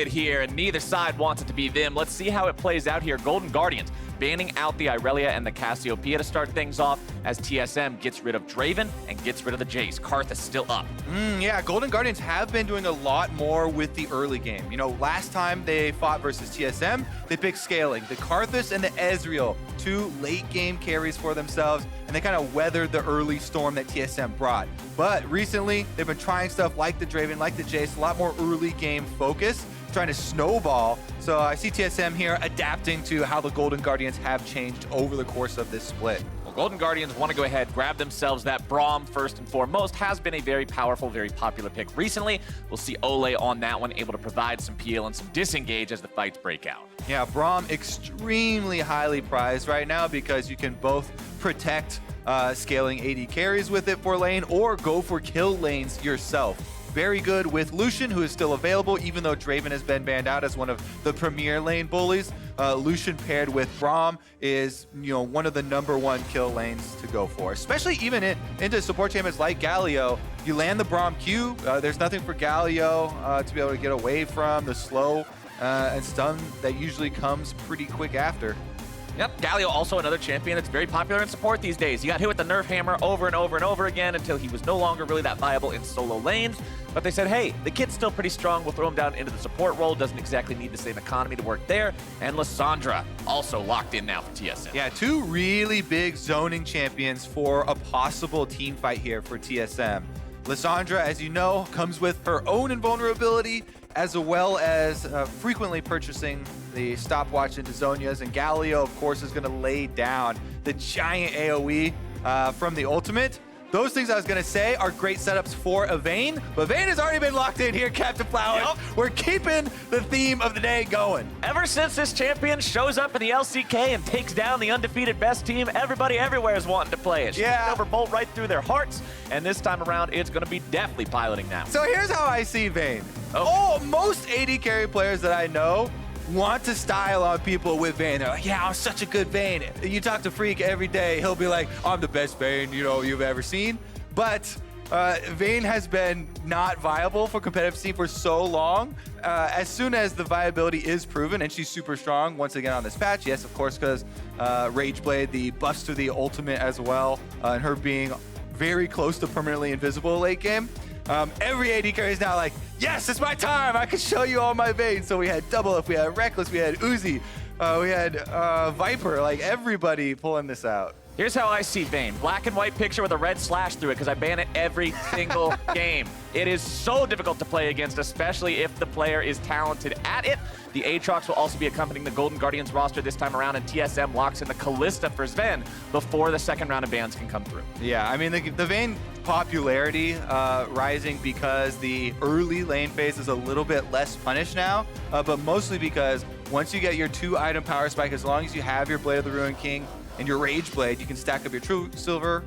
here, and neither side wants it to be them. Let's see how it plays out here. Golden Guardians banning out the Irelia and the Cassiopeia to start things off as TSM gets rid of Draven and gets rid of the Jace. Karth is still up. Yeah, Golden Guardians have been doing a lot more with the early game. You know, last time they fought versus TSM, they picked scaling. The Karthus and the Ezreal, two late game carries for themselves, and they kind of weathered the early storm that TSM brought. But recently, they've been trying stuff like the Draven, like the Jace, a lot more early game focus, trying to snowball. So I see TSM here adapting to how the Golden Guardians have changed over the course of this split. Well, Golden Guardians want to go ahead, grab themselves that Braum first and foremost. Has been a very powerful, very popular pick recently. We'll see Olleh on that one, able to provide some peel and some disengage as the fights break out. Yeah, Braum extremely highly prized right now because you can both protect scaling AD carries with it for lane or go for kill lanes yourself. Very good with Lucian, who is still available, even though Draven has been banned out as one of the premier lane bullies. Lucian paired with Braum is, you know, one of the #1 kill lanes to go for, especially even into support champions like Galio. You land the Braum Q, there's nothing for Galio to be able to get away from the slow and stun that usually comes pretty quick after. Yep, Galio also another champion that's very popular in support these days. He got hit with the nerf hammer over and over and over again until he was no longer really that viable in solo lanes. But they said, hey, the kid's still pretty strong. We'll throw him down into the support role. Doesn't exactly need the same economy to work there. And Lissandra also locked in now for TSM. Yeah, two really big zoning champions for a possible team fight here for TSM. Lissandra, as you know, comes with her own invulnerability, as well as frequently purchasing the stopwatch into Zhonya's, and Galio, of course, is going to lay down the giant AoE from the ultimate. Those things I was going to say are great setups for a Vayne, but Vayne has already been locked in here, Captain Flowers. Yep. We're keeping the theme of the day going. Ever since this champion shows up in the LCK and takes down the undefeated best team, everybody everywhere is wanting to play it. She's over bolt right through their hearts, and this time around, it's going to be Deftly piloting now. So here's how I see Vayne. Most AD carry players that I know want to style on people with Vayne. They're like, yeah, I'm such a good Vayne. You talk to Freak every day, he'll be like, I'm the best Vayne you've ever seen. But Vayne has been not viable for competitive scene for so long. As soon as the viability is proven, and she's super strong once again on this patch, yes, of course, because Rageblade, the buffs to the ultimate as well, and her being very close to permanently invisible late game. Every AD carry is now like, yes, it's my time. I can show you all my Vaynes. So we had Double If, we had Reckless, we had Uzi, we had Viper, like everybody pulling this out. Here's how I see Vayne. Black and white picture with a red slash through it because I ban it every single game. It is so difficult to play against, especially if the player is talented at it. The Aatrox will also be accompanying the Golden Guardians roster this time around, and TSM locks in the Kalista for Zven before the second round of bans can come through. Yeah, I mean, the Vayne popularity rising because the early lane phase is a little bit less punished now, but mostly because once you get your 2-item power spike, as long as you have your Blade of the Ruined King and your Rage Blade, you can stack up your True Silver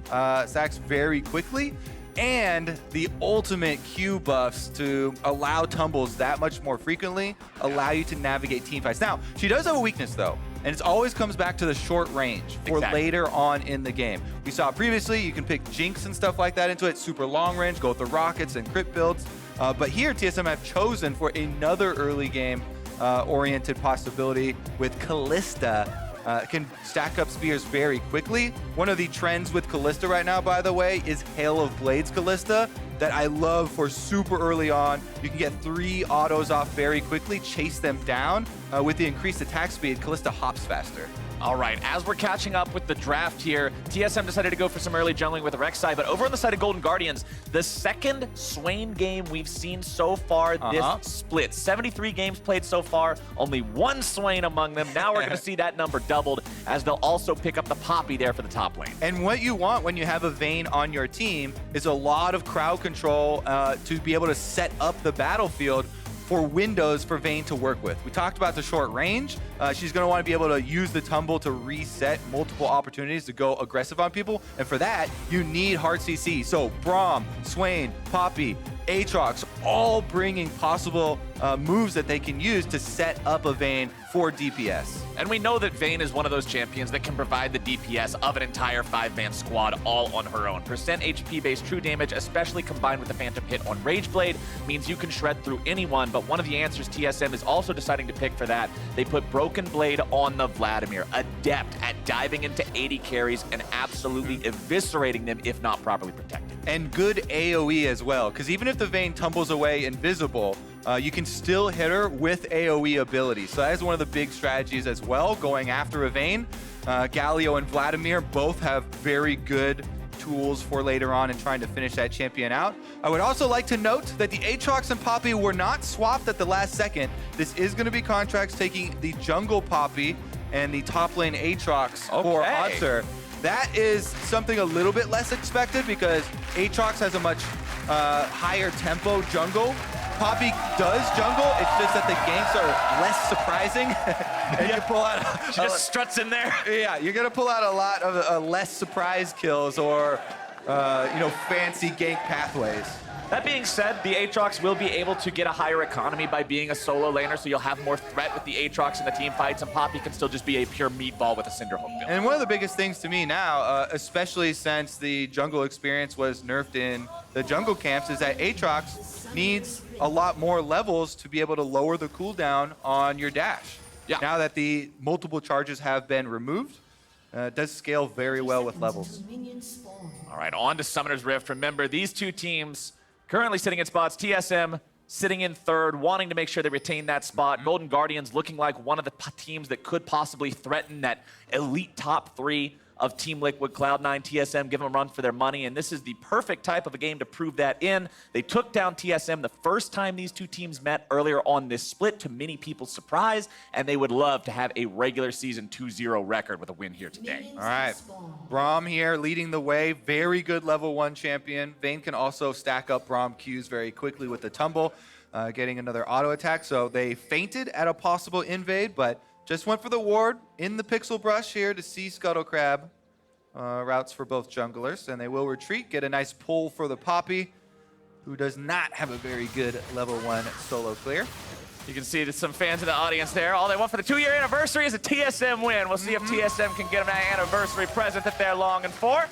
stacks very quickly. And the ultimate Q buffs to allow tumbles that much more frequently, allow you to navigate team fights. Now, she does have a weakness though, and it always comes back to the short range for later on in the game. We saw previously, you can pick Jinx and stuff like that into it, super long range, go with the rockets and crit builds. But here, TSM have chosen for another early game oriented possibility with Kalista. Can stack up spears very quickly. One of the trends with Kalista right now, by the way, is Hail of Blades Kalista that I love for super early on. You can get 3 autos off very quickly, chase them down. With the increased attack speed, Kalista hops faster. All right, as we're catching up with the draft here, TSM decided to go for some early jungling with Rek'Sai, but over on the side of Golden Guardians, the second Swain game we've seen so far this split. 73 games played so far, only 1 Swain among them. Now we're going to see that number doubled as they'll also pick up the Poppy there for the top lane. And what you want when you have a Vayne on your team is a lot of crowd control to be able to set up the battlefield for windows for Vayne to work with. We talked about the short range. She's going to want to be able to use the tumble to reset multiple opportunities to go aggressive on people. And for that, you need hard CC. So Braum, Swain, Poppy, Aatrox, all bringing possible moves that they can use to set up a Vayne for DPS. And we know that Vayne is one of those champions that can provide the DPS of an entire 5-man squad all on her own. Percent HP-based true damage, especially combined with the Phantom hit on Rageblade, means you can shred through anyone, but one of the answers TSM is also deciding to pick for that. They put Broken Blade on the Vladimir, adept at diving into 80 carries and absolutely eviscerating them if not properly protected. And good AoE as well, because even if the Vayne tumbles away invisible, you can still hit her with AoE ability. So that is one of the big strategies as well, going after a Vayne. Galio and Vladimir both have very good tools for later on and trying to finish that champion out. I would also like to note that the Aatrox and Poppy were not swapped at the last second. This is going to be Contractz taking the jungle Poppy and the top lane Aatrox for Hauntzer. That is something a little bit less expected because Aatrox has a much higher tempo jungle. Poppy does jungle, it's just that the ganks are less surprising. And you pull out she just struts in there. Yeah, you're gonna pull out a lot of less surprise kills or fancy gank pathways. That being said, the Aatrox will be able to get a higher economy by being a solo laner, so you'll have more threat with the Aatrox in the team fights, and Poppy can still just be a pure meatball with a Cinderhulk build. And one of the biggest things to me now, especially since the jungle experience was nerfed in the jungle camps, is that Aatrox needs a lot more levels to be able to lower the cooldown on your dash. Yeah. Now that the multiple charges have been removed, it does scale very well with levels. All right, on to Summoner's Rift. Remember, these two teams currently sitting in spots. TSM sitting in third, wanting to make sure they retain that spot. Golden Guardians looking like one of the teams that could possibly threaten that elite top 3 of Team Liquid, Cloud9, TSM, give them a run for their money, and this is the perfect type of a game to prove that in. They took down TSM the first time these two teams met earlier on this split, to many people's surprise, and they would love to have a regular season 2-0 record with a win here today. All right, Braum here leading the way, very good level 1 champion. Vayne can also stack up Braum Qs very quickly with the tumble, getting another auto attack, so they feinted at a possible invade, but just went for the ward in the Pixel Brush here to see Scuttle Crab routes for both junglers, and they will retreat, get a nice pull for the Poppy, who does not have a very good level 1 solo clear. You can see some fans in the audience there. All they want for the 2-year anniversary is a TSM win. We'll see if TSM can get them that anniversary present that they're longing for.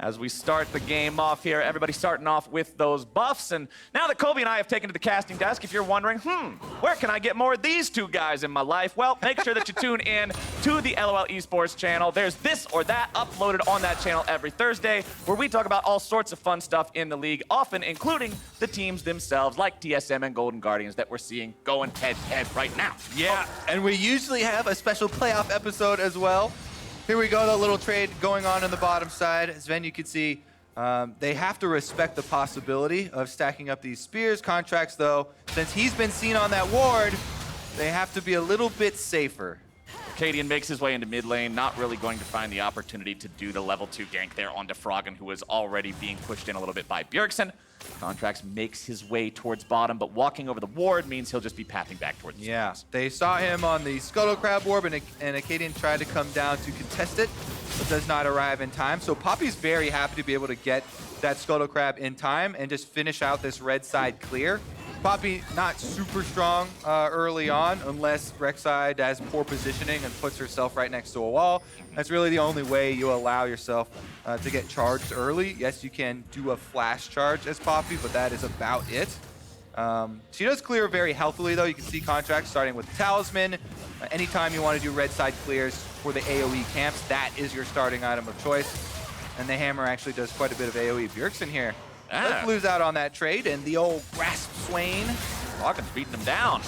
As we start the game off here, everybody starting off with those buffs. And now that Kobe and I have taken to the casting desk, if you're wondering, where can I get more of these two guys in my life? Well, make sure that you tune in to the LOL eSports channel. There's this or that uploaded on that channel every Thursday, where we talk about all sorts of fun stuff in the league, often including the teams themselves, like TSM and Golden Guardians that we're seeing going head-to-head right now. Yeah, and we usually have a special playoff episode as well. Here we go, the little trade going on the bottom side. Zven, you can see they have to respect the possibility of stacking up these spears. Contractz, though, since he's been seen on that ward, they have to be a little bit safer. Akaadian makes his way into mid lane, not really going to find the opportunity to do the level 2 gank there onto Froggen, who is already being pushed in a little bit by Bjergsen. Contractz makes his way towards bottom, but walking over the ward means he'll just be pathing back towards the Yeah, they saw him on the Scuttle Crab Orb, and Akaadian tried to come down to contest it, but does not arrive in time. So Poppy's very happy to be able to get that Scuttle Crab in time and just finish out this red side clear. Poppy not super strong early on, unless Rek'Sai has poor positioning and puts herself right next to a wall. That's really the only way you allow yourself to get charged early. Yes, you can do a flash charge as Poppy, but that is about it. She does clear very healthily, though. You can see Contractz starting with Talisman. Anytime you want to do red side clears for the AoE camps, that is your starting item of choice. And the hammer actually does quite a bit of AoE. Bjergsen here. Let's lose out on that trade, and the old grasp Swain. Froggen's beating him down.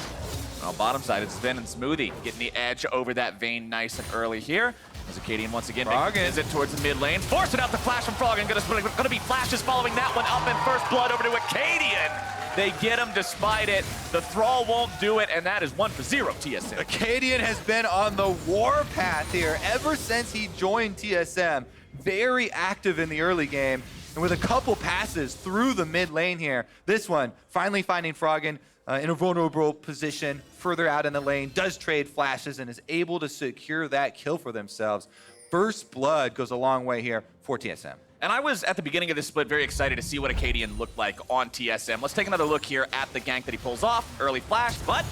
On the bottom side, it's Zven and Smoothie getting the edge over that Vayne nice and early here. As Akaadian once again makes a visit towards the mid lane, forcing out the flash from Froggen. Gonna be flashes following that one up, and first blood over to Akaadian. They get him despite it. The Thrall won't do it, and that is 1-0 TSM. Akaadian has been on the war path here ever since he joined TSM. Very active in the early game. And with a couple passes through the mid lane here, this one finally finding Froggen in a vulnerable position further out in the lane, does trade flashes and is able to secure that kill for themselves. First blood goes a long way here for TSM. And I was, at the beginning of this split, very excited to see what Akaadian looked like on TSM. Let's take another look here at the gank that he pulls off. Early flash, but...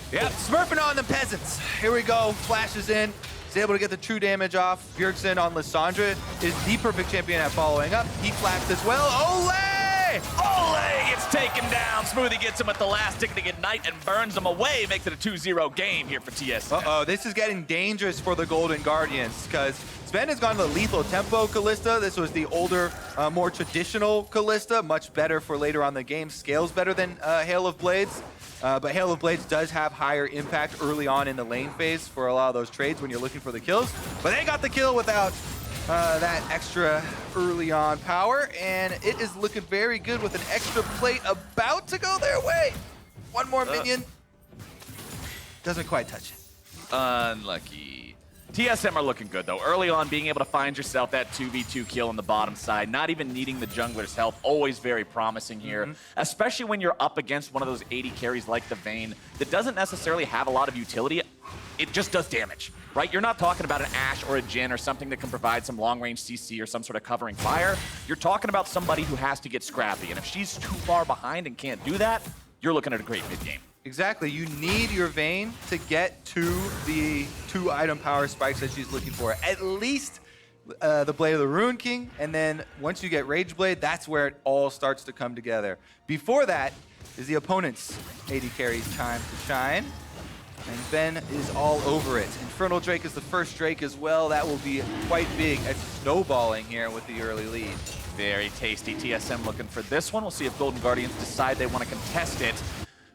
Yeah, smurfing on the peasants. Here we go, flashes in. He's able to get the true damage off. Bjergsen on Lissandra is the perfect champion at following up. He flashed as well. Olleh! Olleh gets taken down. Smoothie gets him at the last tick to ignite and burns him away. Makes it a 2-0 game here for TSM. Uh-oh, this is getting dangerous for the Golden Guardians because Zven has gone to the lethal tempo Kalista. This was the older, more traditional Kalista. Much better for later on in the game. Scales better than Hail of Blades. But Hail of Blades does have higher impact early on in the lane phase for a lot of those trades when you're looking for the kills. But they got the kill without that extra early on power, and it is looking very good with an extra plate about to go their way. One more minion. Doesn't quite touch it. Unlucky. TSM are looking good, though. Early on, being able to find yourself that 2v2 kill on the bottom side, not even needing the jungler's help, always very promising here, especially when you're up against one of those AD carries like the Vayne that doesn't necessarily have a lot of utility. It just does damage, right? You're not talking about an Ashe or a Jhin or something that can provide some long-range CC or some sort of covering fire. You're talking about somebody who has to get scrappy, and if she's too far behind and can't do that, you're looking at a great mid-game. Exactly. You need your Vayne to get to the 2-item power spikes that she's looking for. At least the Blade of the Rune King, and then once you get Rage Blade, that's where it all starts to come together. Before that is the opponent's AD carry's time to shine, and Zven is all over it. Infernal Drake is the first Drake as well. That will be quite big at snowballing here with the early lead. Very tasty. TSM looking for this one. We'll see if Golden Guardians decide they want to contest it.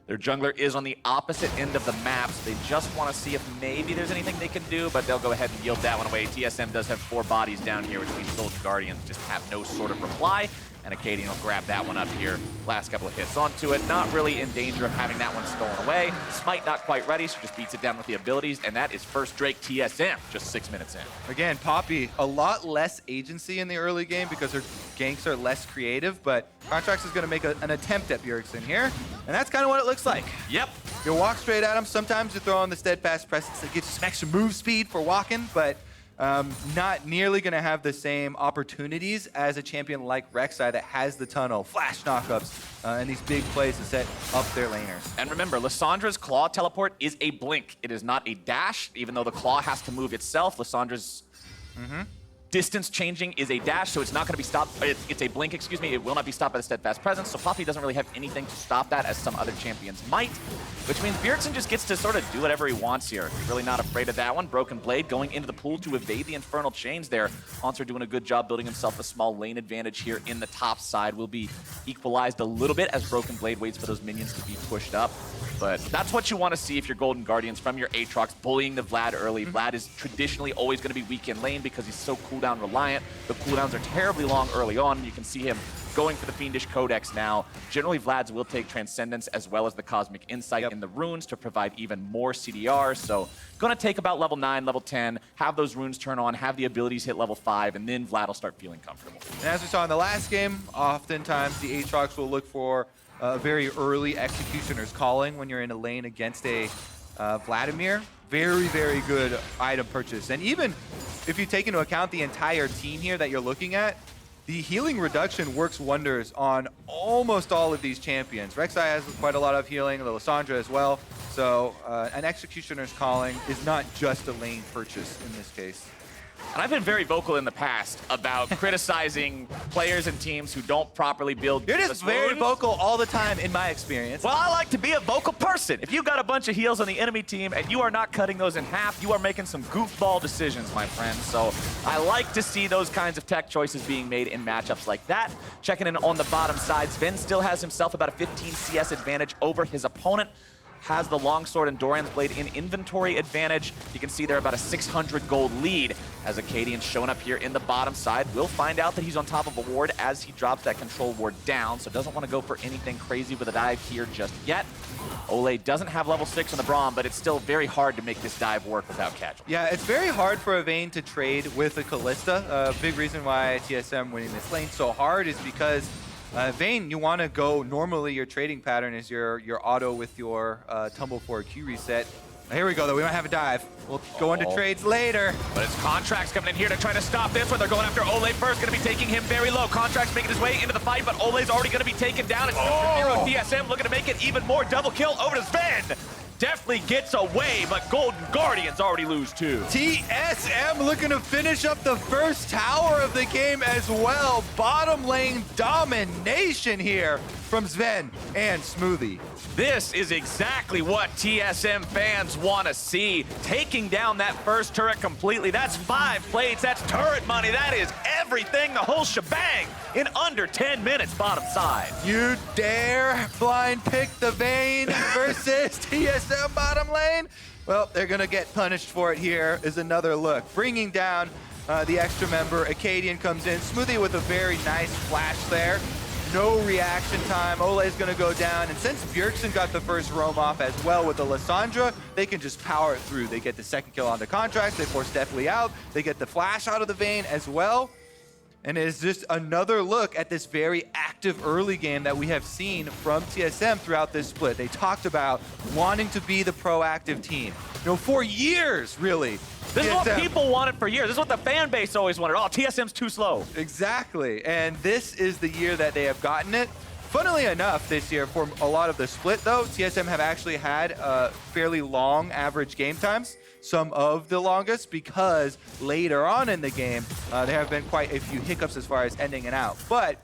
Their jungler is on the opposite end of the map, so they just want to see if maybe there's anything they can do, but they'll go ahead and yield that one away. TSM does have 4 bodies down here, which means Golden Guardians just have no sort of reply, and Akaadian will grab that one up here. Last couple of hits onto it. Not really in danger of having that one stolen away. Smite not quite ready, so just beats it down with the abilities, and that is first Drake TSM, just 6 minutes in. Again, Poppy, a lot less agency in the early game because her ganks are less creative, but Contractz is going to make an attempt at Bjergsen here, and that's kind of what it looks like. Yep. You walk straight at him. Sometimes you throw on the Steadfast Presence that gives you some extra move speed for walking, but not nearly going to have the same opportunities as a champion like Rek'Sai that has the tunnel, flash knockups, and these big plays to set up their laners. And remember, Lissandra's claw teleport is a blink. It is not a dash, even though the claw has to move itself. Lissandra's distance changing is a dash, so it's not going to be stopped. It's a blink, excuse me. It will not be stopped by the Steadfast Presence, so Poppy doesn't really have anything to stop that as some other champions might, which means Bjergsen just gets to sort of do whatever he wants here. He's really not afraid of that one. Broken Blade going into the pool to evade the Infernal Chains there. Hauntzer doing a good job building himself a small lane advantage here in the top side. Will be equalized a little bit as Broken Blade waits for those minions to be pushed up. But that's what you want to see if you're Golden Guardians from your Aatrox, bullying the Vlad early. Vlad is traditionally always going to be weak in lane because he's so cooldown reliant. The cooldowns are terribly long early on. You can see him going for the Fiendish Codex now. Generally, Vlad's will take Transcendence as well as the Cosmic Insight in the runes to provide even more CDR. So going to take about level 9, level 10, have those runes turn on, have the abilities hit level 5, and then Vlad will start feeling comfortable. And as we saw in the last game, oftentimes the Aatrox will look for very early Executioner's Calling when you're in a lane against a Vladimir. Very, very good item purchase. And even if you take into account the entire team here that you're looking at, the healing reduction works wonders on almost all of these champions. Rek'Sai has quite a lot of healing, the Lissandra as well. So an Executioner's Calling is not just a lane purchase in this case. And I've been very vocal in the past about criticizing players and teams who don't properly build. You're just very vocal all the time, in my experience. Well, I like to be a vocal person. If you've got a bunch of heals on the enemy team and you are not cutting those in half, you are making some goofball decisions, my friend. So I like to see those kinds of tech choices being made in matchups like that. Checking in on the bottom side, Zven still has himself about a 15 CS advantage over his opponent. Has the Longsword and Doran's Blade in inventory advantage. You can see they're about a 600 gold lead as Akaadian's showing up here in the bottom side. We'll find out that he's on top of a ward as he drops that control ward down, so doesn't want to go for anything crazy with a dive here just yet. Olleh doesn't have level 6 on the Braum, but it's still very hard to make this dive work without casualties. Yeah, it's very hard for a Vayne to trade with a Kalista. A big reason why TSM winning this lane so hard is because Vayne, you want to go, normally your trading pattern is your auto with your tumble forward Q reset. Here we go, though. We might have a dive. We'll go into trades later. But it's Contractz coming in here to try to stop this one. They're going after Olleh first, going to be taking him very low. Contractz making his way into the fight, but Olleh's already going to be taken down. It's 2-0 TSM looking to make it even more. Double kill over to Zven. Deftly gets away, but Golden Guardians already lose too. TSM looking to finish up the first tower of the game as well. Bottom lane domination here from Zven and Smoothie. This is exactly what TSM fans want to see. Taking down that first turret completely. That's 5 plates. That's turret money. That is everything, the whole shebang, in under 10 minutes bottom side. You dare blind pick the Vayne versus TSM bottom lane? Well, they're going to get punished for it here is another look. Bringing down the extra member. Akaadian comes in. Smoothie with a very nice flash there. No reaction time. Olleh is going to go down. And since Bjergsen got the first roam off as well with the Lissandra, they can just power it through. They get the second kill on the Contractz. They force Deftly out. They get the flash out of the Vayne as well. And it is just another look at this very active early game that we have seen from TSM throughout this split. They talked about wanting to be the proactive team. You know, for years, really. This is what people wanted for years. This is what the fan base always wanted. Oh, TSM's too slow. Exactly. And this is the year that they have gotten it. Funnily enough, this year, for a lot of the split, though, TSM have actually had fairly long average game times. Some of the longest, because later on in the game, there have been quite a few hiccups as far as ending it out. But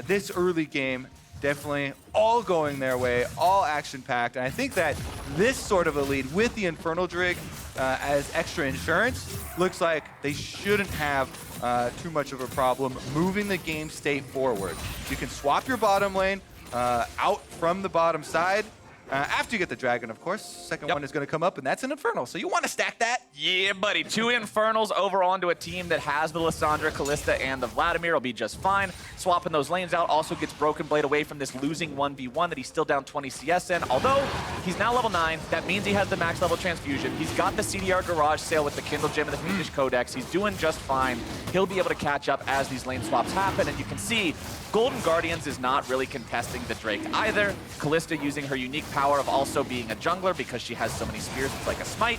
this early game, definitely all going their way, all action-packed. And I think that this sort of a lead with the Infernal Drig as extra insurance looks like they shouldn't have too much of a problem moving the game state forward. You can swap your bottom lane out from the bottom side. After you get the dragon, of course. Second one is going to come up, and that's an Infernal. So you want to stack that? Yeah, buddy. 2 Infernals over onto a team that has the Lissandra, Kalista, and the Vladimir will be just fine. Swapping those lanes out also gets Broken Blade away from this losing 1v1 that he's still down 20 CS in. Although he's now level 9, that means he has the max level transfusion. He's got the CDR Garage sale with the Kindle Gem and the Fiendish Codex. He's doing just fine. He'll be able to catch up as these lane swaps happen, and you can see Golden Guardians is not really contesting the Drake either. Kalista using her unique power of also being a jungler because she has so many spears, it's like a smite.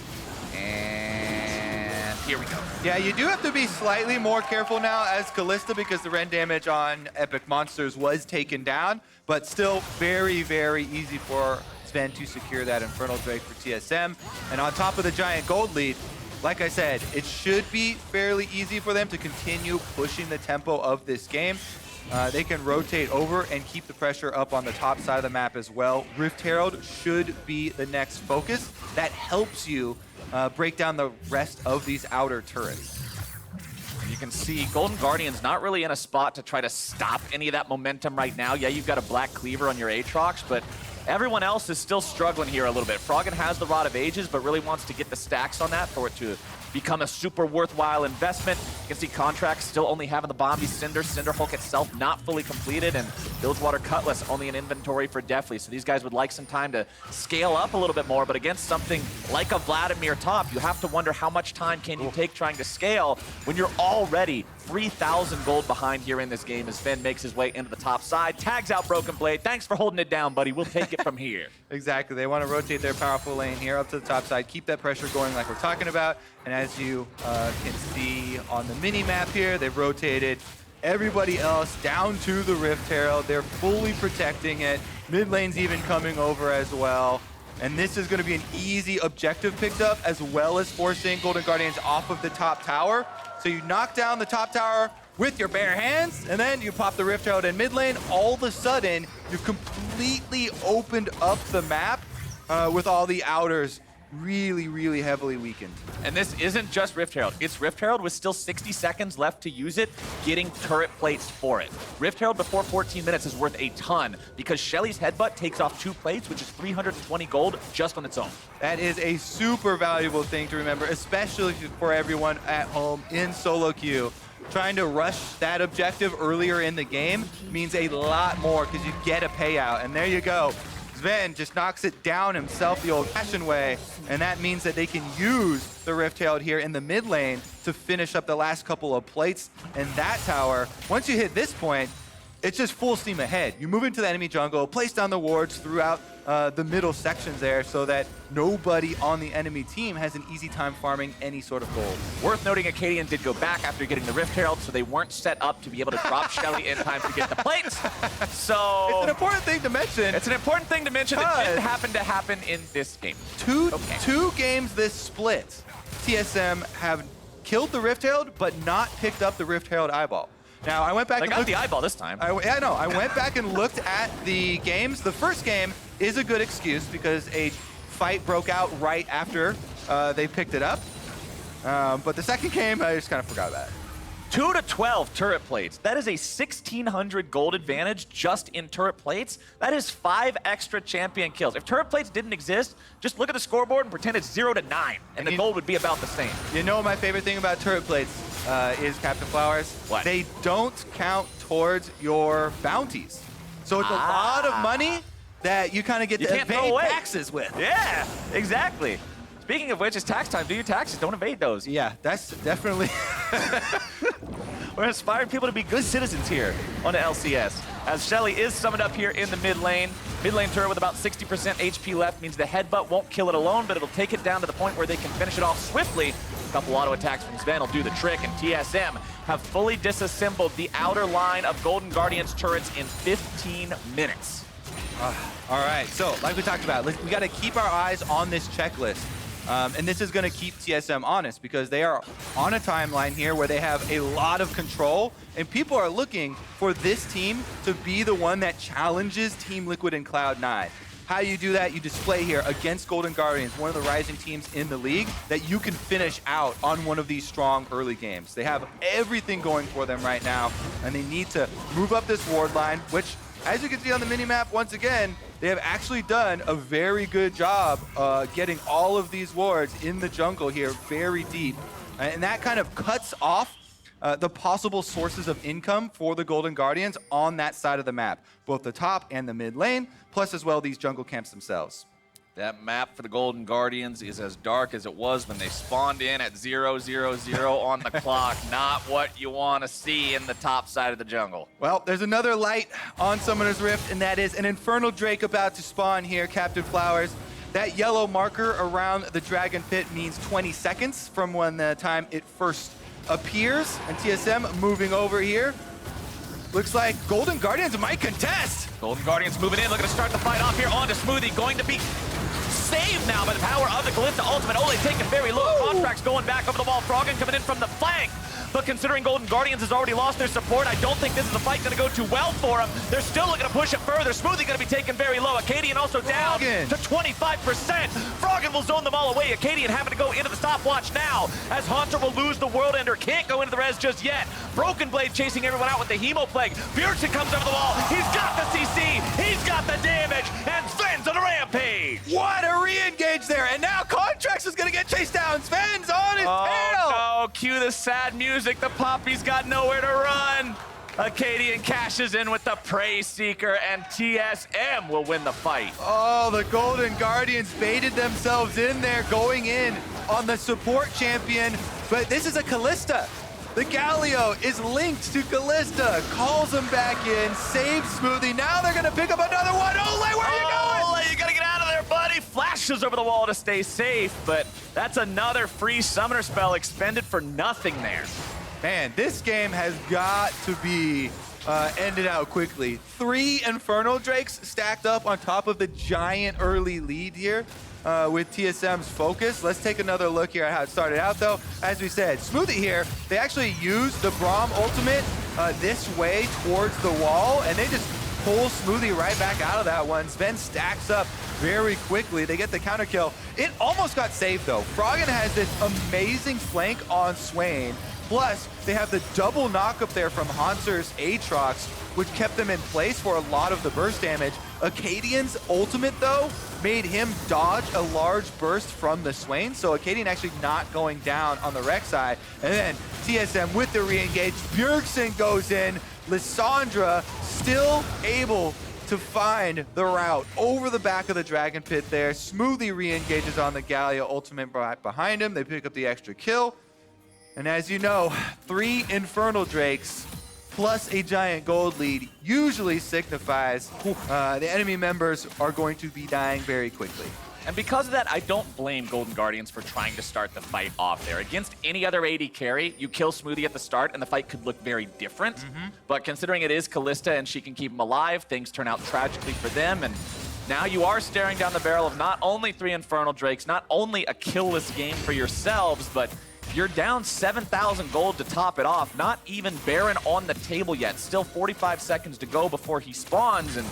And here we go. Yeah, you do have to be slightly more careful now as Kalista because the rend damage on Epic Monsters was taken down, but still very, very easy for Zven to secure that Infernal Drake for TSM. And on top of the giant gold lead, like I said, it should be fairly easy for them to continue pushing the tempo of this game. They can rotate over and keep the pressure up on the top side of the map as well. Rift Herald should be the next focus. That helps you break down the rest of these outer turrets. You can see Golden Guardian's not really in a spot to try to stop any of that momentum right now. Yeah, you've got a Black Cleaver on your Aatrox, but everyone else is still struggling here a little bit. Froggen has the Rod of Ages, but really wants to get the stacks on that for it to become a super worthwhile investment. You can see Contractz still only having the Bombi Cinder Hulk itself not fully completed, and Bilgewater Cutlass only an inventory for Deftly. So these guys would like some time to scale up a little bit more, but against something like a Vladimir top, you have to wonder how much time can you take trying to scale when you're already 3,000 gold behind here in this game as Zven makes his way into the top side, tags out Broken Blade. Thanks for holding it down, buddy. We'll take it from here. Exactly. They want to rotate their powerful lane here up to the top side, keep that pressure going like we're talking about. And as you can see on the mini-map here, they've rotated everybody else down to the Rift Herald. They're fully protecting it. Mid lane's even coming over as well. And this is going to be an easy objective picked up, as well as forcing Golden Guardians off of the top tower. So you knock down the top tower with your bare hands, and then you pop the Rift Herald in mid lane. All of a sudden, you've completely opened up the map with all the outers really, really heavily weakened. And this isn't just Rift Herald. It's Rift Herald with still 60 seconds left to use it, getting turret plates for it. Rift Herald before 14 minutes is worth a ton because Shelly's Headbutt takes off 2 plates, which is 320 gold just on its own. That is a super valuable thing to remember, especially for everyone at home in solo queue. Trying to rush that objective earlier in the game means a lot more because you get a payout. And there you go. Zven just knocks it down himself the old-fashioned way, and that means that they can use the Rift Herald here in the mid lane to finish up the last couple of plates. And that tower, once you hit this point, it's just full steam ahead. You move into the enemy jungle, place down the wards throughout the middle sections there so that nobody on the enemy team has an easy time farming any sort of gold. Worth noting, Akaadian did go back after getting the Rift Herald, so they weren't set up to be able to drop Shelly in time to get the plates. So it's an important thing to mention. It's an important thing to mention that didn't happen to happen in this game. Two games this split, TSM have killed the Rift Herald, but not picked up the Rift Herald eyeball. Now, I went back and got the eyeball this time. I went back and looked at the games. The first game is a good excuse because a fight broke out right after they picked it up. But the second game, I just kind of forgot about it. 2-12 turret plates. That is a 1,600 gold advantage just in turret plates. That is 5 extra champion kills. If turret plates didn't exist, just look at the scoreboard and pretend it's 0-9, and the gold would be about the same. You know my favorite thing about turret plates is, Captain Flowers? What? They don't count towards your bounties. So it's a lot of money that you kind of get to evade taxes with. Yeah, exactly. Speaking of which, it's tax time. Do your taxes. Don't evade those. Yeah, that's definitely... We're inspiring people to be good citizens here on the LCS. As Shelly is summoned up here in the mid lane. Mid lane turret with about 60% HP left means the headbutt won't kill it alone, but it'll take it down to the point where they can finish it off swiftly. A couple auto attacks from Zven will do the trick, and TSM have fully disassembled the outer line of Golden Guardians turrets in 15 minutes. All right, so like we talked about, we got to keep our eyes on this checklist. And this is going to keep TSM honest because they are on a timeline here where they have a lot of control, and people are looking for this team to be the one that challenges Team Liquid and Cloud9. How you do that, you display here against Golden Guardians, one of the rising teams in the league, that you can finish out on one of these strong early games. They have everything going for them right now, and they need to move up this ward line, which, as you can see on the minimap, once again, they have actually done a very good job getting all of these wards in the jungle here very deep. And that kind of cuts off the possible sources of income for the Golden Guardians on that side of the map, both the top and the mid lane, plus as well these jungle camps themselves. That map for the Golden Guardians is as dark as it was when they spawned in at 0, 0, 0 on the clock. Not what you want to see in the top side of the jungle. Well, there's another light on Summoner's Rift, and that is an Infernal Drake about to spawn here, Captain Flowers. That yellow marker around the Dragon Pit means 20 seconds from when the time it first appears. And TSM moving over here. Looks like Golden Guardians might contest. Golden Guardians moving in, looking to start the fight off here onto Smoothie. Going to be saved now by the power of the Kalista ultimate. Olleh taken very low. Contractz going back over the wall. Froggen coming in from the flank. But considering Golden Guardians has already lost their support, I don't think this is a fight going to go too well for them. They're still looking to push it further. Smoothie going to be taken very low. Akaadian also down to 25%. Froggen will zone them all away. Akaadian having to go into the stopwatch now as Hauntzer will lose the World Ender. Can't go into the res just yet. Broken Blade chasing everyone out with the Hemo Plague. Bjergsen comes over the wall. He's got the CC. He's got the damage. And Zven's on a rampage. What a re-engage there. And now Contractz is going to get chased down. Zven's on his tail. Oh, no. Cue the sad music. The Poppy's got nowhere to run. Akaadian cashes in with the Prey Seeker, and TSM will win the fight. Oh, the Golden Guardians baited themselves in there, going in on the support champion. But this is a Kalista. The Galio is linked to Kalista, calls him back in, saves Smoothie. Now they're going to pick up another one. Olleh, where are you going? Olleh, you got to get out of there, buddy. Flashes over the wall to stay safe, but that's another free summoner spell expended for nothing there. Man, this game has got to be ended out quickly. 3 Infernal Drakes stacked up on top of the giant early lead here with TSM's focus. Let's take another look here at how it started out, though. As we said, Smoothie here, they actually used the Braum ultimate this way towards the wall, and they just pull Smoothie right back out of that one. Zven stacks up very quickly. They get the counter kill. It almost got saved, though. Froggen has this amazing flank on Swain. Plus, they have the double knock up there from Hauntzer's Aatrox, which kept them in place for a lot of the burst damage. Akaadian's ultimate, though, made him dodge a large burst from the Swain, so Akaadian actually not going down on the Rek'Sai. And then TSM with the re-engage. Bjergsen goes in. Lissandra still able to find the route over the back of the Dragon Pit there. Smoothie re-engages on the Galio ultimate behind him. They pick up the extra kill. And as you know, 3 Infernal Drakes plus a giant gold lead usually signifies the enemy members are going to be dying very quickly. And because of that, I don't blame Golden Guardians for trying to start the fight off there. Against any other AD carry, you kill Smoothie at the start and the fight could look very different. But considering it is Kalista and she can keep him alive, things turn out tragically for them. And now you are staring down the barrel of not only 3 Infernal Drakes, not only a killless game for yourselves, but you're down 7,000 gold to top it off. Not even Baron on the table yet. Still 45 seconds to go before he spawns. And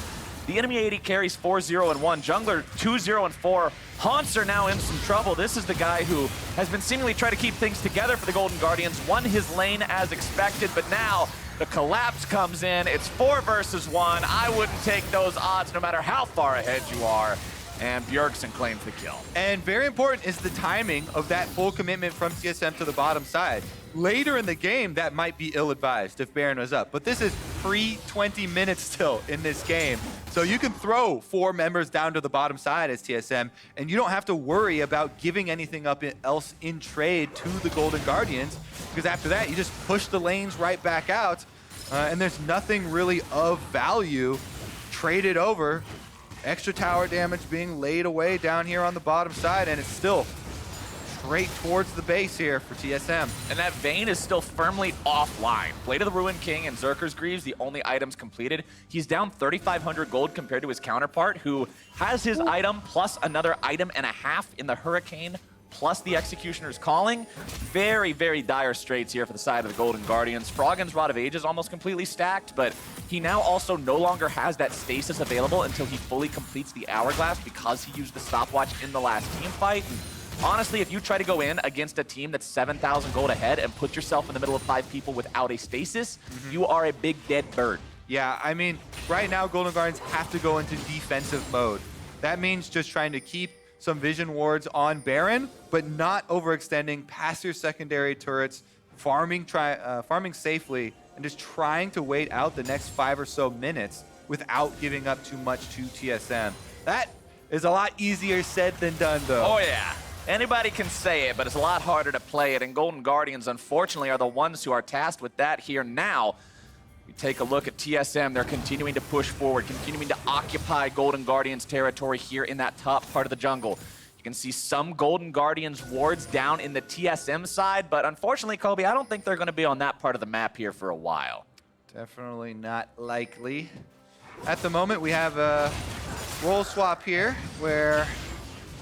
the enemy AD carries 4-0-1, jungler 2-0-4. Hauntzer now in some trouble. This is the guy who has been seemingly trying to keep things together for the Golden Guardians. Won his lane as expected, but now the collapse comes in. It's 4 versus 1. I wouldn't take those odds no matter how far ahead you are. And Bjergsen claims the kill. And very important is the timing of that full commitment from TSM to the bottom side. Later in the game, that might be ill-advised if Baron was up. But this is pre-20 minutes still in this game. So you can throw 4 members down to the bottom side as TSM, and you don't have to worry about giving anything up else in trade to the Golden Guardians, because after that, you just push the lanes right back out, and there's nothing really of value traded over. Extra tower damage being laid away down here on the bottom side, and it's still straight towards the base here for TSM. And that Vayne is still firmly offline. Blade of the Ruined King and Zerker's Greaves, the only items completed. He's down 3,500 gold compared to his counterpart, who has his item plus another item and a half in the Hurricane, plus the Executioner's Calling. Very, very dire straits here for the side of the Golden Guardians. Froggen's Rod of Age is almost completely stacked, but he now also no longer has that stasis available until he fully completes the Hourglass because he used the stopwatch in the last team fight. And honestly, if you try to go in against a team that's 7,000 gold ahead and put yourself in the middle of 5 people without a stasis, you are a big dead bird. Yeah, I mean, right now Golden Guardians have to go into defensive mode. That means just trying to keep some vision wards on Baron, but not overextending past your secondary turrets, farming safely, and just trying to wait out the next 5 or so minutes without giving up too much to TSM. That is a lot easier said than done, though. Oh, yeah. Anybody can say it, but it's a lot harder to play it, and Golden Guardians, unfortunately, are the ones who are tasked with that here now. We take a look at TSM. They're continuing to push forward, continuing to occupy Golden Guardians territory here in that top part of the jungle. You can see some Golden Guardians wards down in the TSM side, but unfortunately, Kobe, I don't think they're going to be on that part of the map here for a while. Definitely not likely. At the moment, we have a role swap here where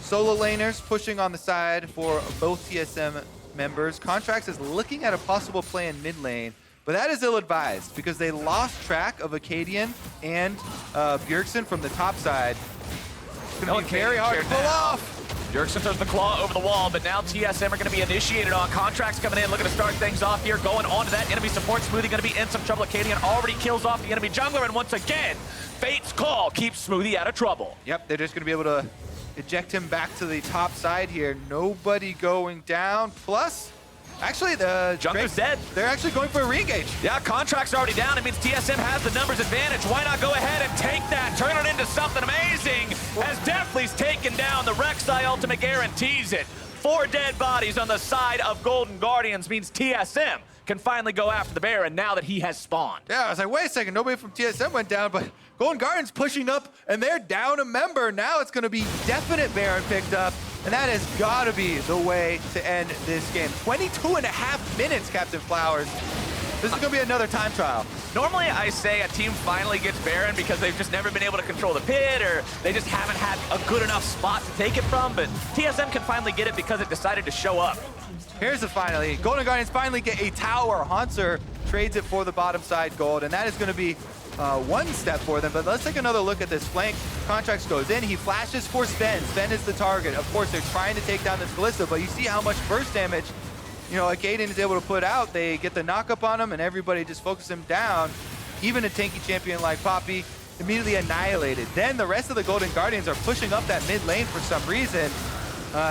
solo laners pushing on the side for both TSM members. Contractz is looking at a possible play in mid lane, but that is ill-advised because they lost track of Akaadian and Bjergsen from the top side. It's going to be very hard to pull off. Bjergsen throws the claw over the wall, but now TSM are going to be initiated on. Contractz coming in, looking to start things off here, going on to that enemy support. Smoothie going to be in some trouble. Akaadian already kills off the enemy jungler, and once again, Fate's Call keeps Smoothie out of trouble. Yep, they're just going to be able to eject him back to the top side here. Nobody going down. Plus, actually, the jungler's dead. They're actually going for a re-engage. Yeah, Contract's already down. It means TSM has the numbers advantage. Why not go ahead and take that, turn it into something amazing, as Deftly's taken down. The Rek'Sai ultimate guarantees it. 4 dead bodies on the side of Golden Guardians means TSM can finally go after the Baron now that he has spawned. Yeah, I was like, wait a second, nobody from TSM went down, but Golden Guardians pushing up, and they're down a member. Now it's going to be definite Baron picked up, and that has got to be the way to end this game. 22.5 minutes, Captain Flowers. This is going to be another time trial. Normally, I say a team finally gets Baron because they've just never been able to control the pit, or they just haven't had a good enough spot to take it from, but TSM can finally get it because it decided to show up. Here's the finally. Golden Guardians finally get a tower. Hauntzer trades it for the bottom side gold, and that is going to be one step for them. But let's take another look at this flank. Contractz goes in. He flashes for Zven. Zven is the target. Of course, they're trying to take down this Kalista, but you see how much burst damage Akaadian is able to put out. They get the knock-up on him, and everybody just focuses him down. Even a tanky champion like Poppy immediately annihilated. Then the rest of the Golden Guardians are pushing up that mid lane for some reason,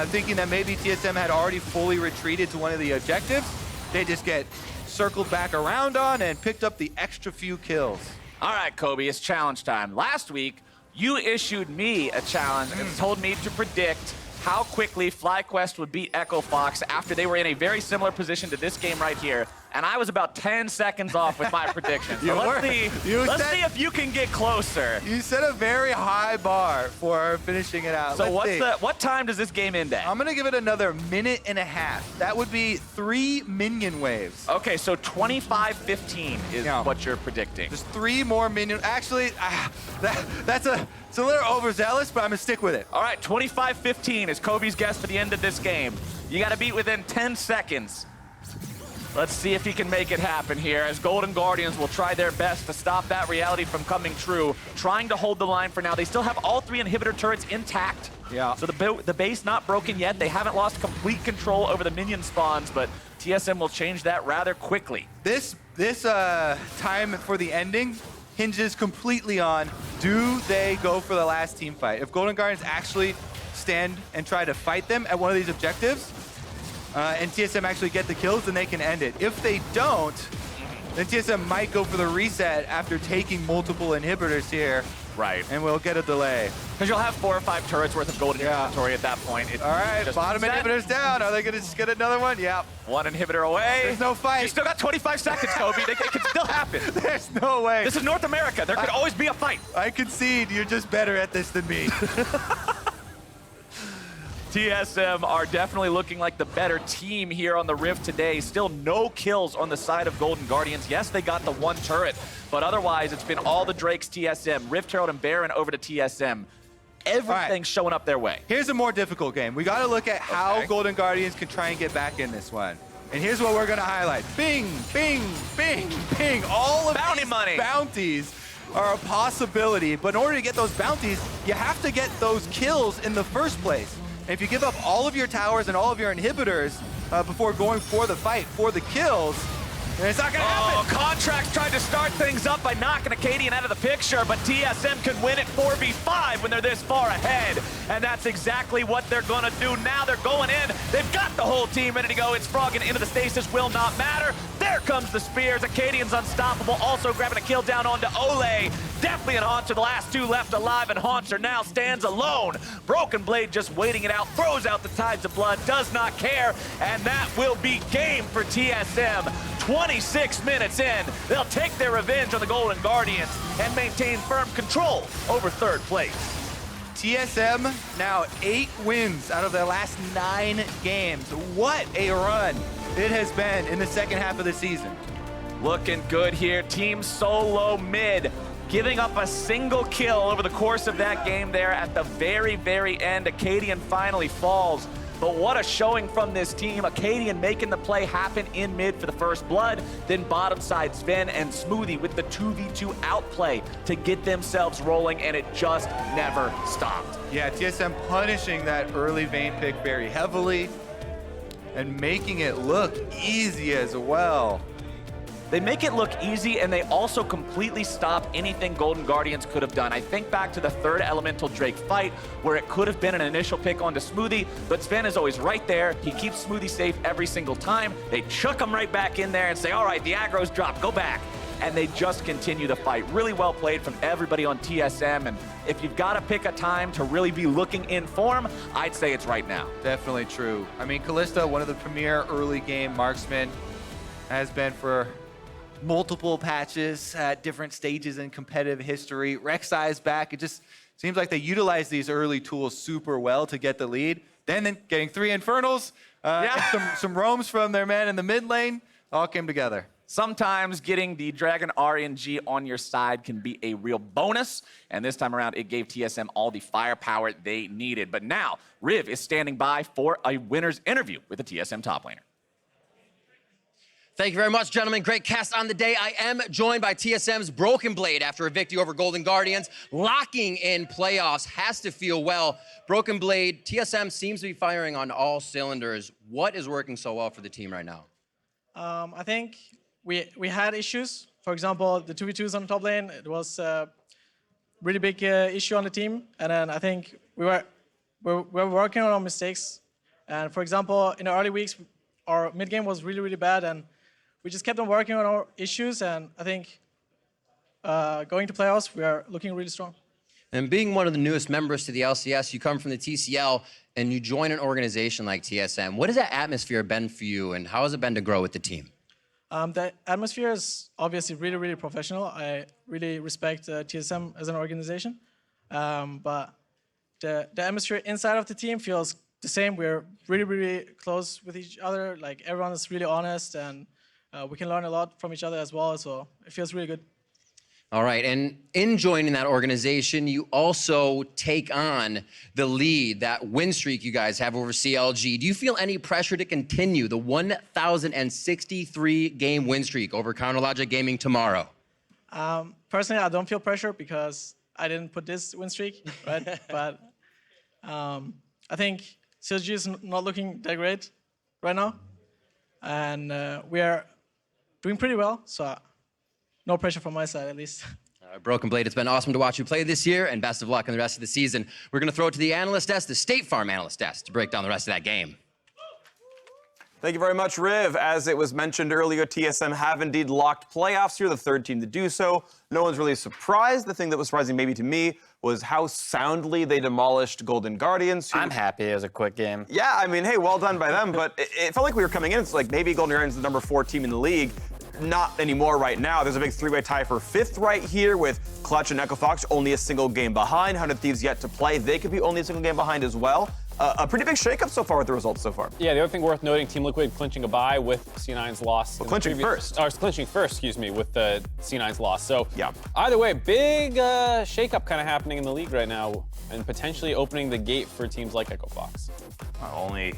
thinking that maybe TSM had already fully retreated to one of the objectives. They just get circled back around on and picked up the extra few kills. All right, Kobe, it's challenge time. Last week, you issued me a challenge and told me to predict how quickly FlyQuest would beat Echo Fox after they were in a very similar position to this game right here. And I was about 10 seconds off with my prediction. So let's see if you can get closer. You set a very high bar for finishing it out. So what time does this game end at? I'm gonna give it another minute and a half. That would be 3 minion waves. Okay, so 25-15 is what you're predicting. Just 3 more minion. Actually, it's a little overzealous, but I'm gonna stick with it. All right, 25-15 is Kobe's guess for the end of this game. You gotta beat within 10 seconds. Let's see if he can make it happen here, as Golden Guardians will try their best to stop that reality from coming true, trying to hold the line for now. They still have all 3 inhibitor turrets intact. Yeah. So the base not broken yet. They haven't lost complete control over the minion spawns, but TSM will change that rather quickly. This time for the ending hinges completely on, do they go for the last team fight? If Golden Guardians actually stand and try to fight them at one of these objectives, and TSM actually get the kills, then they can end it. If they don't, then TSM might go for the reset after taking multiple inhibitors here. Right. And we'll get a delay. Because you'll have 4 or 5 turrets worth of golden inventory at that point. All right, bottom inhibitor's down. Are they going to just get another one? Yeah. 1 inhibitor away. There's no fight. You still got 25 seconds, Kobe. It can still happen. There's no way. This is North America. There could always be a fight. I concede. You're just better at this than me. TSM are definitely looking like the better team here on the Rift today. Still no kills on the side of Golden Guardians. Yes, they got the 1 turret, but otherwise it's been all the Drakes TSM. Rift Herald and Baron over to TSM. Everything's showing up their way. Here's a more difficult game. We got to look at how Golden Guardians can try and get back in this one. And here's what we're going to highlight. Bing, bing, bing, bing. All of these bounties are a possibility, but in order to get those bounties, you have to get those kills in the first place. And if you give up all of your towers and all of your inhibitors before going for the fight, for the kills, then it's not going to happen. Contractz tried to start things up by knocking Akaadian out of the picture, but TSM can win it 4v5 when they're this far ahead. And that's exactly what they're going to do now. They're going in. They've got the whole team ready to go. It's Froggen into the stasis. Will not matter. There comes the spears. Akaadian's unstoppable. Also grabbing a kill down onto Olleh. Deftly and Hauntzer, the last 2 left alive, and Hauntzer now stands alone. Broken Blade just waiting it out, throws out the tides of blood, does not care, and that will be game for TSM. 26 minutes in, they'll take their revenge on the Golden Guardians and maintain firm control over 3rd place. TSM now 8 wins out of their last 9 games. What a run it has been in the second half of the season. Looking good here. Team Solomid giving up a single kill over the course of that game there at the very, very end. Akaadian finally falls. But what a showing from this team. Akaadian making the play happen in mid for the first blood. Then bottom side, Zven and Smoothie with the 2v2 outplay to get themselves rolling, and it just never stopped. Yeah, TSM punishing that early Vayne pick very heavily and making it look easy as well. They make it look easy, and they also completely stop anything Golden Guardians could have done. I think back to the 3rd Elemental Drake fight, where it could have been an initial pick onto Smoothie, but Zven is always right there. He keeps Smoothie safe every single time. They chuck him right back in there and say, all right, the aggro's dropped, go back. And they just continue the fight. Really well played from everybody on TSM, and if you've got to pick a time to really be looking in form, I'd say it's right now. Definitely true. I mean, Kalista, one of the premier early game marksmen, has been for multiple patches at different stages in competitive history. Rek'Sai is back. It just seems like they utilize these early tools super well to get the lead. Then getting 3 Infernals, some roams from their man in the mid lane, all came together. Sometimes getting the Dragon RNG on your side can be a real bonus, and this time around it gave TSM all the firepower they needed. But now, Riv is standing by for a winner's interview with the TSM top laner. Thank you very much, gentlemen. Great cast on the day. I am joined by TSM's Broken Blade after a victory over Golden Guardians. Locking in playoffs has to feel well. Broken Blade, TSM seems to be firing on all cylinders. What is working so well for the team right now? I think we had issues. For example, the 2v2s on the top lane, it was a really big issue on the team. And then I think we're working on our mistakes. And for example, in the early weeks, our mid game was really, really bad, and we just kept on working on our issues, and I think going to playoffs, we are looking really strong. And being one of the newest members to the LCS, you come from the TCL, and you join an organization like TSM. What has that atmosphere been for you, and how has it been to grow with the team? The atmosphere is obviously really, really professional. I really respect TSM as an organization. But the atmosphere inside of the team feels the same. We're really, really close with each other. Like, everyone is really honest, and we can learn a lot from each other as well. So it feels really good. All right, and in joining that organization, you also take on the lead, that win streak you guys have over CLG. Do you feel any pressure to continue the 1,063 game win streak over Counterlogic Gaming tomorrow? Personally, I don't feel pressure because I didn't put this win streak, right? But I think CLG is not looking that great right now, and we are doing pretty well. So no pressure from my side, at least. Broken Blade, it's been awesome to watch you play this year, and best of luck in the rest of the season. We're going to throw it to the analyst desk, the State Farm analyst desk, to break down the rest of that game. Thank you very much, Riv. As it was mentioned earlier, TSM have indeed locked playoffs here, the third team to do so. No one's really surprised. The thing that was surprising maybe to me was how soundly they demolished Golden Guardians. I'm happy it was a quick game. Yeah, I mean, hey, well done by them, but it felt like we were coming in. It's like maybe Golden Guardians is the number 4 team in the league. Not anymore right now. There's a big 3-way tie for 5th right here with Clutch and Echo Fox only a single game behind. 100 Thieves yet to play. They could be only a single game behind as well. A pretty big shakeup so far with the results so far. Yeah, the other thing worth noting, Team Liquid clinching a bye with C9's loss. Well, clinching first, excuse me, with the C9's loss. So yeah. Either way, big shakeup kind of happening in the league right now, and potentially opening the gate for teams like Echo Fox. Only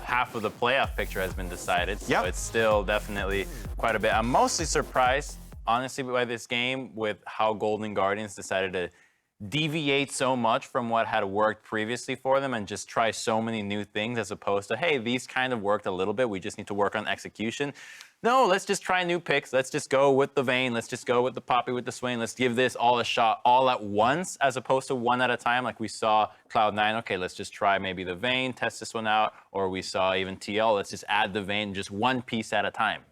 half of the playoff picture has been decided, so it's still definitely quite a bit. I'm mostly surprised, honestly, by this game with how Golden Guardians decided to deviate so much from what had worked previously for them and just try so many new things as opposed to, hey, these kind of worked a little bit, we just need to work on execution. No, let's just try new picks. Let's just go with the Vayne. Let's just go with the Poppy, with the Swain. Let's give this all a shot all at once as opposed to one at a time like we saw Cloud9. Okay, let's just try maybe the Vayne, test this one out. Or we saw even TL. Let's just add the Vayne just one piece at a time.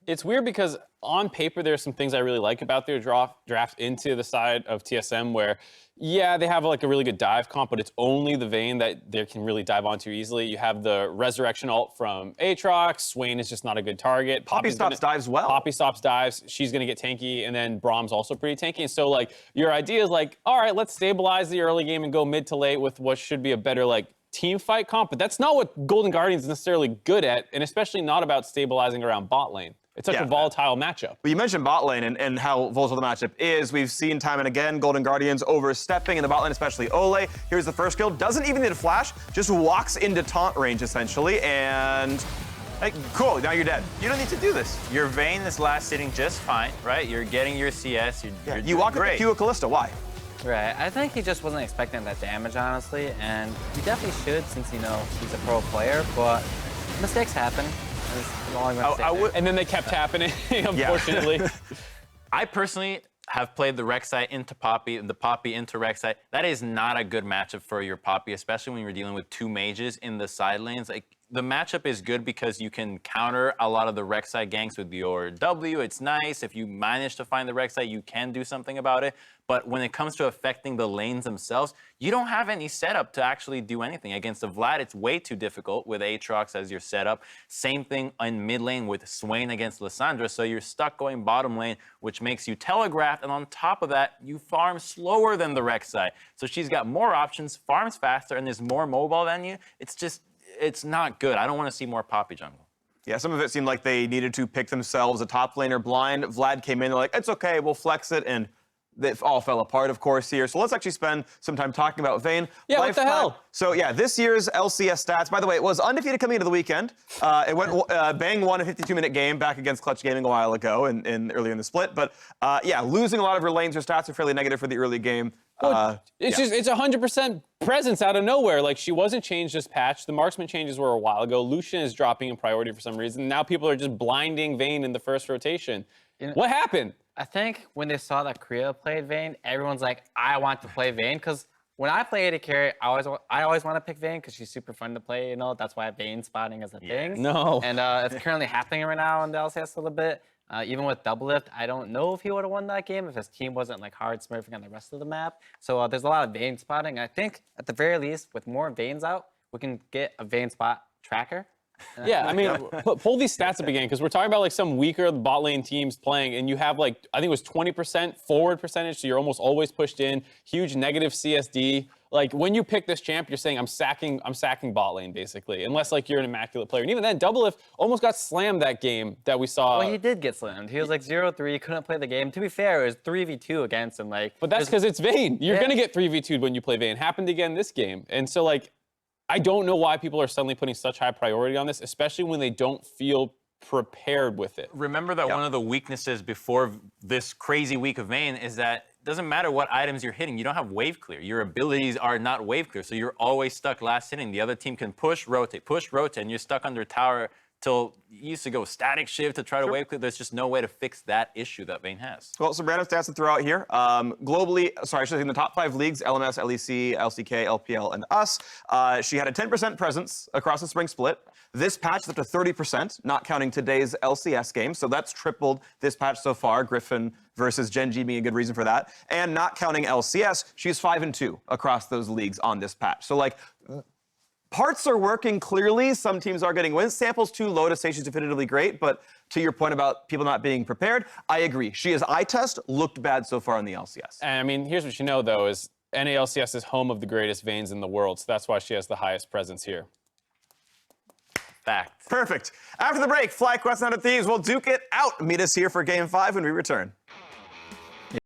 It's weird because on paper, there's some things I really like about their draft into the side of TSM where, yeah, they have like a really good dive comp, but it's only the Vayne that they can really dive onto easily. You have the Resurrection ult from Aatrox. Swain is just not a good target. Poppy stops dives well. Poppy stops dives. She's going to get tanky, and then Braum's also pretty tanky. And so, like, your idea is like, all right, let's stabilize the early game and go mid to late with what should be a better, like, team fight comp. But that's not what Golden Guardians is necessarily good at, and especially not about stabilizing around bot lane. It's such a volatile matchup. Well, you mentioned bot lane and how volatile the matchup is. We've seen time and again Golden Guardians overstepping in the bot lane, especially Olleh. Here's the first kill. Doesn't even need a flash. Just walks into taunt range, essentially. And, hey, cool, now you're dead. You don't need to do this. Your Vayne is last sitting just fine, right? You're getting your CS. You walk with the Q of Kalista. Why? Right. I think he just wasn't expecting that damage, honestly. And he definitely should since, you know, he's a pro player. But mistakes happen. And then they kept happening, unfortunately. I personally have played the Rek'Sai into Poppy and the Poppy into Rek'Sai. That is not a good matchup for your Poppy, especially when you're dealing with 2 mages in the side lanes. Like, the matchup is good because you can counter a lot of the Rek'Sai ganks with your W. It's nice. If you manage to find the Rek'Sai, you can do something about it. But when it comes to affecting the lanes themselves, you don't have any setup to actually do anything. Against the Vlad, it's way too difficult with Aatrox as your setup. Same thing in mid lane with Swain against Lissandra. So you're stuck going bottom lane, which makes you telegraphed. And on top of that, you farm slower than the Rek'Sai. So she's got more options, farms faster, and is more mobile than you. It's just, it's not good. I don't want to see more Poppy jungle. Yeah, some of it seemed like they needed to pick themselves a top laner blind. Vlad came in, they're like, it's okay, we'll flex it, and they all fell apart, of course, here. So let's actually spend some time talking about Vayne. Yeah, what the hell? So yeah, this year's LCS stats, by the way, it was undefeated coming into the weekend. It went, Bang won a 52-minute game back against Clutch Gaming a while ago earlier in the split. But yeah, losing a lot of her lanes, her stats are fairly negative for the early game. It's just, it's 100% presence out of nowhere. Like, she wasn't changed this patch. The marksman changes were a while ago. Lucian is dropping in priority for some reason. Now people are just blinding Vayne in the first rotation. You know, what happened? I think when they saw that Korea played Vayne, everyone's like, I want to play Vayne. Because when I play AD carry, I always want to pick Vayne because she's super fun to play, you know? That's why Vayne spotting is a thing. No. And it's currently happening right now in the LCS a little bit. Even with Double Lift, I don't know if he would have won that game if his team wasn't like hard smurfing on the rest of the map. So there's a lot of Vayne spotting. I think at the very least, with more Vaynes out, we can get a Vayne spot tracker. Yeah, I mean, pull these stats up again, because we're talking about like some weaker bot lane teams playing, and you have like, I think it was 20% forward percentage, so you're almost always pushed in, huge negative CSD. Like, when you pick this champ, you're saying I'm sacking bot lane, basically, unless like you're an immaculate player. And even then, Doublelift almost got slammed that game that we saw. Well, he did get slammed. He was like 0-3, couldn't play the game. To be fair, it was 3v2 against him. Like, But that's because it's Vayne. You're gonna get 3v2'd when you play Vayne. Happened again this game. And so like, I don't know why people are suddenly putting such high priority on this, especially when they don't feel prepared with it. Remember that one of the weaknesses before this crazy week of Vayne is that it doesn't matter what items you're hitting, you don't have wave clear. Your abilities are not wave clear, so you're always stuck last hitting. The other team can push, rotate, and you're stuck under tower till you used to go static shift to try to wave clear. There's just no way to fix that issue that Vayne has. Well, some random stats to throw out here. Globally, sorry, I should say in the top 5 leagues, LMS, LEC, LCK, LPL, and us, she had a 10% presence across the spring split. This patch is up to 30%, not counting today's LCS game. So that's tripled this patch so far. Griffin versus Gen.G being a good reason for that. And not counting LCS, she's 5-2 across those leagues on this patch. So like, parts are working clearly. Some teams are getting wins. Sample's too low to say she's definitively great, but to your point about people not being prepared, I agree. She is eye test, looked bad so far in the LCS. And I mean, here's what you know though, is NALCS is home of the greatest Vaynes in the world, so that's why she has the highest presence here. Fact. Perfect. After the break, FlyQuest Night of Thieves will duke it out. Meet us here for Game 5 when we return.